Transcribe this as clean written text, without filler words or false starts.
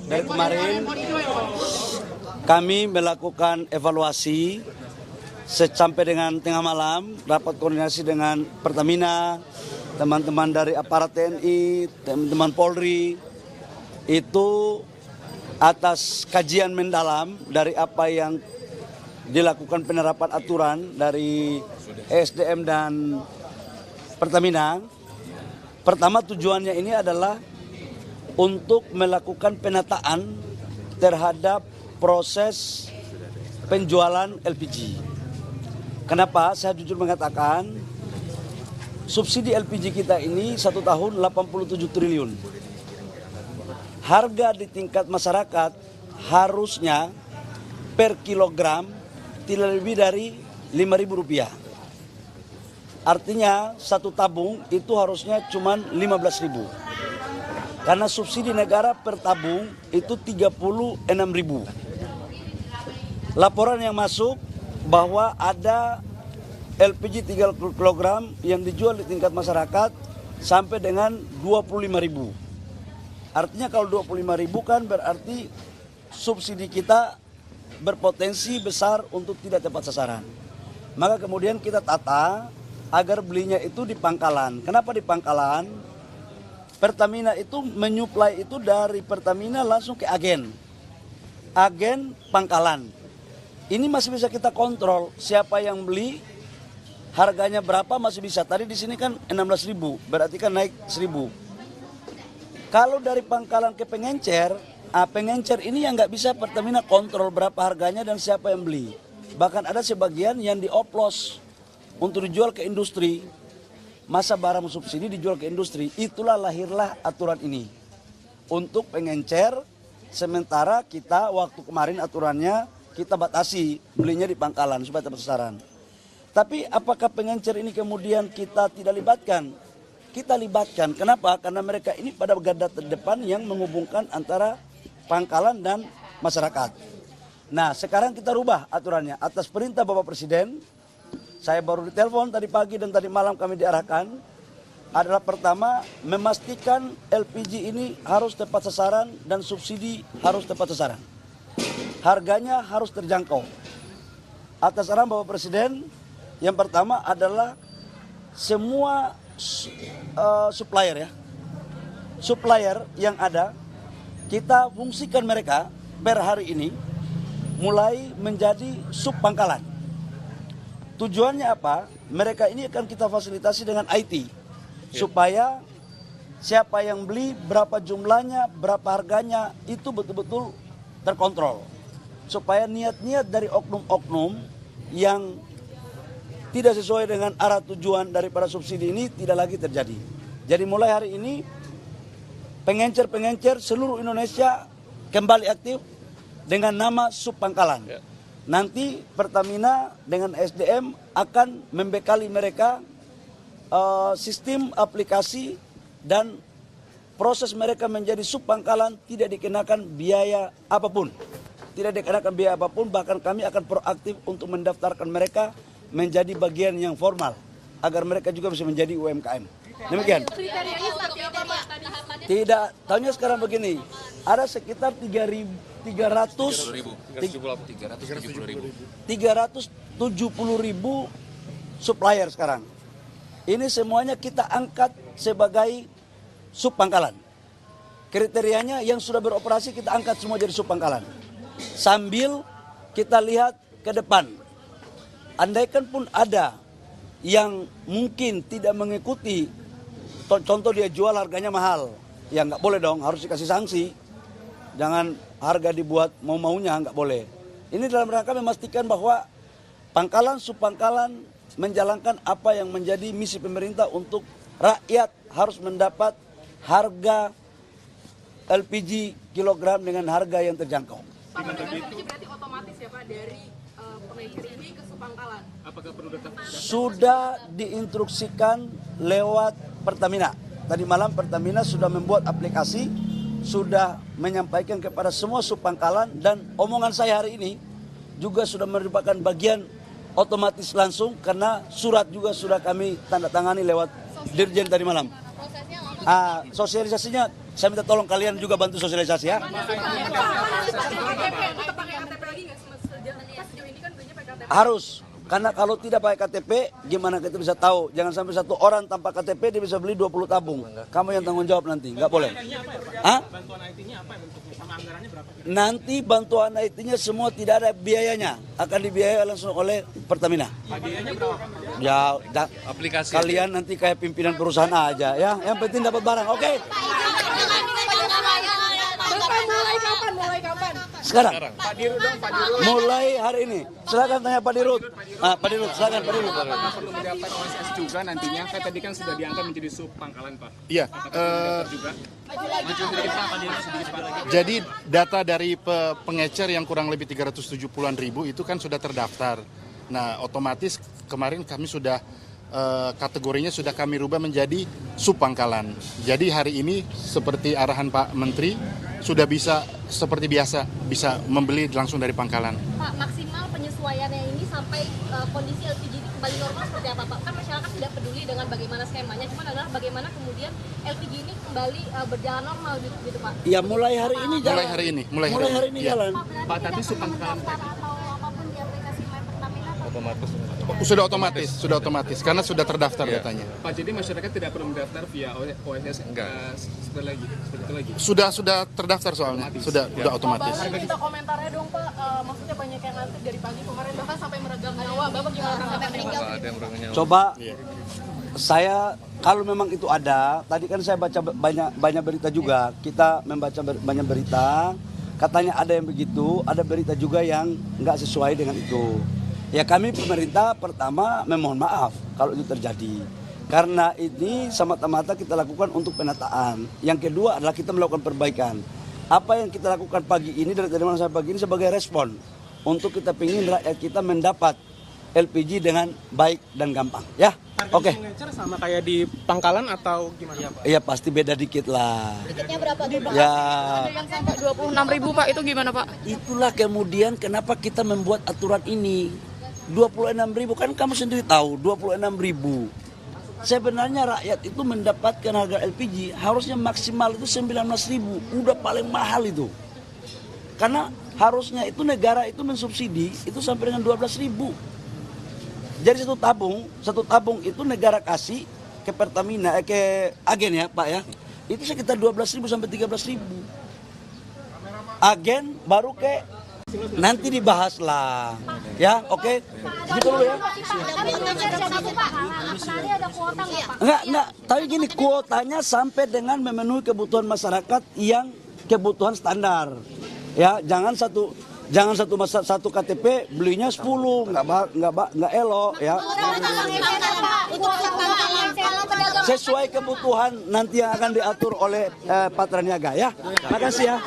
Dari kemarin kami melakukan evaluasi sampai dengan tengah malam, rapat koordinasi dengan Pertamina, teman-teman dari aparat TNI, teman-teman Polri, itu atas kajian mendalam dari apa yang dilakukan penerapan aturan dari ESDM dan Pertamina. Pertama tujuannya ini adalah untuk melakukan penataan terhadap proses penjualan LPG. Kenapa? Saya jujur mengatakan subsidi LPG kita ini 1 tahun 87 triliun. Harga di tingkat masyarakat harusnya per kilogram tidak lebih dari Rp5.000. Artinya satu tabung itu harusnya cuma 15.000. Karena subsidi negara per tabung itu 36.000. Laporan yang masuk bahwa ada LPG 3 kg yang dijual di tingkat masyarakat sampai dengan 25.000. Artinya kalau 25.000 kan berarti subsidi kita berpotensi besar untuk tidak tepat sasaran. Maka kemudian kita tata agar belinya itu di pangkalan. Kenapa di pangkalan? Pertamina itu menyuplai itu dari Pertamina langsung ke agen. Agen pangkalan. Ini masih bisa kita kontrol siapa yang beli, harganya berapa masih bisa. Tadi di sini kan 16.000, berarti kan naik 1.000. Kalau dari pangkalan ke pengencer, pengencer ini yang nggak bisa Pertamina kontrol berapa harganya dan siapa yang beli. Bahkan ada sebagian yang dioplos untuk dijual ke industri, masa barang subsidi dijual ke industri. Itulah lahirlah aturan ini. Untuk pengencer, sementara kita waktu kemarin aturannya kita batasi belinya di pangkalan supaya tepat sasaran. Tapi apakah pengencer ini kemudian kita tidak libatkan? Kita libatkan. Kenapa? Karena mereka ini pada garda terdepan yang menghubungkan antara pangkalan dan masyarakat. Nah, sekarang kita rubah aturannya atas perintah Bapak Presiden. Saya baru ditelepon tadi pagi dan tadi malam kami diarahkan adalah pertama memastikan LPG ini harus tepat sasaran dan subsidi harus tepat sasaran. Harganya harus terjangkau. Atas arahan Bapak Presiden, yang pertama adalah semua supplier supplier yang ada kita fungsikan mereka per hari ini mulai menjadi sub pangkalan. Tujuannya apa? Mereka ini akan kita fasilitasi dengan IT supaya siapa yang beli, berapa jumlahnya, berapa harganya itu betul-betul terkontrol. Supaya niat-niat dari oknum-oknum yang tidak sesuai dengan arah tujuan daripada subsidi ini tidak lagi terjadi. Jadi mulai hari ini pengencer-pengencer seluruh Indonesia kembali aktif dengan nama sub pangkalan. Nanti Pertamina dengan SDM akan membekali mereka sistem aplikasi dan proses mereka menjadi sub pangkalan tidak dikenakan biaya apapun. Tidak dikenakan biaya apapun, bahkan kami akan proaktif untuk mendaftarkan mereka menjadi bagian yang formal agar mereka juga bisa menjadi UMKM. Demikian. Tidak, tahunya sekarang begini, ada sekitar 370.000 supplier sekarang. Ini semuanya kita angkat sebagai sub pangkalan. Kriterianya yang sudah beroperasi kita angkat semua jadi sub pangkalan. Sambil kita lihat ke depan. Andaikan pun ada yang mungkin tidak mengikuti, contoh dia jual harganya mahal, ya nggak boleh dong, harus dikasih sanksi. Jangan harga dibuat mau-maunya, nggak boleh. Ini dalam rangka memastikan bahwa pangkalan, subpangkalan menjalankan apa yang menjadi misi pemerintah untuk rakyat harus mendapat harga LPG kilogram dengan harga yang terjangkau. Pak, berarti otomatis ya Pak dari pengencer ini ke subpangkalan? Apakah perlu data? Sudah diinstruksikan lewat Pertamina. Tadi malam Pertamina sudah membuat aplikasi, sudah menyampaikan kepada semua subpangkalan, dan omongan saya hari ini juga sudah merupakan bagian otomatis langsung karena surat juga sudah kami tanda tangani lewat Dirjen tadi malam. Sosialisasinya Saya minta tolong kalian juga bantu sosialisasi ya. Tetap pakai KTP lagi nggak sejauh ini kan belinya pakai KTP. Harus. Karena kalau tidak pakai KTP, gimana kita bisa tahu? Jangan sampai satu orang tanpa KTP dia bisa beli 20 tabung. Kamu yang tanggung jawab nanti, nggak boleh. Hah? Bantuan IT-nya apa bentuknya? Sama anggarannya berapa? Nanti bantuan IT-nya semua tidak ada biayanya, akan dibiayai langsung oleh Pertamina. Biayanya berapa? Ya, Aplikasi. kalian nanti kayak pimpinan perusahaan aja ya. Yang penting dapat barang, oke? Bapak mulai kapan? Sekarang. Pak Dirut dong, Pak Dirut. Mulai hari ini. Silakan tanya Pak Dirut. Pak Dirut, silakan Pak Dirut. Apakah perlu mendaftar OSS juga nantinya? Kan tadi kan sudah diangkat menjadi sub pangkalan, Pak. Iya, Juga. Maju sedikit Pak Dirut, sedikit Pak lagi. jadi data dari pengecer yang kurang lebih 370-an ribu itu kan sudah terdaftar. Nah, otomatis kemarin kami sudah kategorinya sudah kami rubah menjadi subpangkalan. Jadi hari ini seperti arahan Pak Menteri sudah bisa seperti biasa bisa membeli langsung dari pangkalan. Pak, maksimal penyesuaiannya ini sampai kondisi LPG kembali normal seperti apa, Pak? Kan masyarakat tidak peduli dengan bagaimana skemanya, cuma adalah bagaimana kemudian LPG ini kembali berjalan normal gitu, Pak. Ya mulai hari ini jalan. Mulai hari ini, Mulai hari ini Iya. jalan. Pak, tapi subpangkalan Atau apapun di aplikasi My Pertamina, Pak. Sudah otomatis karena sudah terdaftar datanya. Pak, jadi masyarakat tidak perlu mendaftar via OSS seperti itu lagi. Sudah terdaftar soalnya, sudah otomatis. Bapak minta komentarnya dong Pak, maksudnya banyak yang ngantri dari pagi kemarin bahkan sampai meregang nyawa. Bapak gimana tanggapannya? Coba saya kalau memang itu ada, tadi kan saya baca banyak berita juga. Kita membaca banyak berita, katanya ada yang begitu, ada berita juga yang nggak sesuai dengan itu. Ya kami pemerintah pertama memohon maaf kalau itu terjadi. Karena ini semata-mata kita lakukan untuk penataan. Yang kedua adalah kita melakukan perbaikan. Apa yang kita lakukan pagi ini dari mana sampai pagi ini sebagai respon untuk kita ingin rakyat kita mendapat LPG dengan baik dan gampang. Ya, oke. Pengecer sama kayak di pangkalan atau gimana, Pak? Iya pasti beda dikit lah. Tiketnya berapa tuh, Pak? Ya, Ada yang sampai 26.000 Pak, itu gimana Pak? itulah kemudian kenapa kita membuat aturan ini. 26.000 kan kamu sendiri tahu 26.000. Sebenarnya rakyat itu mendapatkan harga LPG harusnya maksimal itu 19.000. Udah paling mahal itu. Karena harusnya itu negara itu mensubsidi itu sampai dengan 12.000. Jadi satu tabung itu negara kasih ke Pertamina, ke agen ya Pak ya. Itu sekitar 12.000 sampai 13.000. Agen baru ke nanti dibahas lah. Ya, oke. Gitu dulu ya. Tapi pengecer satu, Pak. Tadi ada kuota nggak, Pak? Enggak, tapi gini kuotanya sampai dengan memenuhi kebutuhan masyarakat yang kebutuhan standar. Ya, jangan satu KTP belinya 10, enggak elok ya. Sesuai kebutuhan nanti yang akan diatur oleh Patraniaga ya. Makasih ya.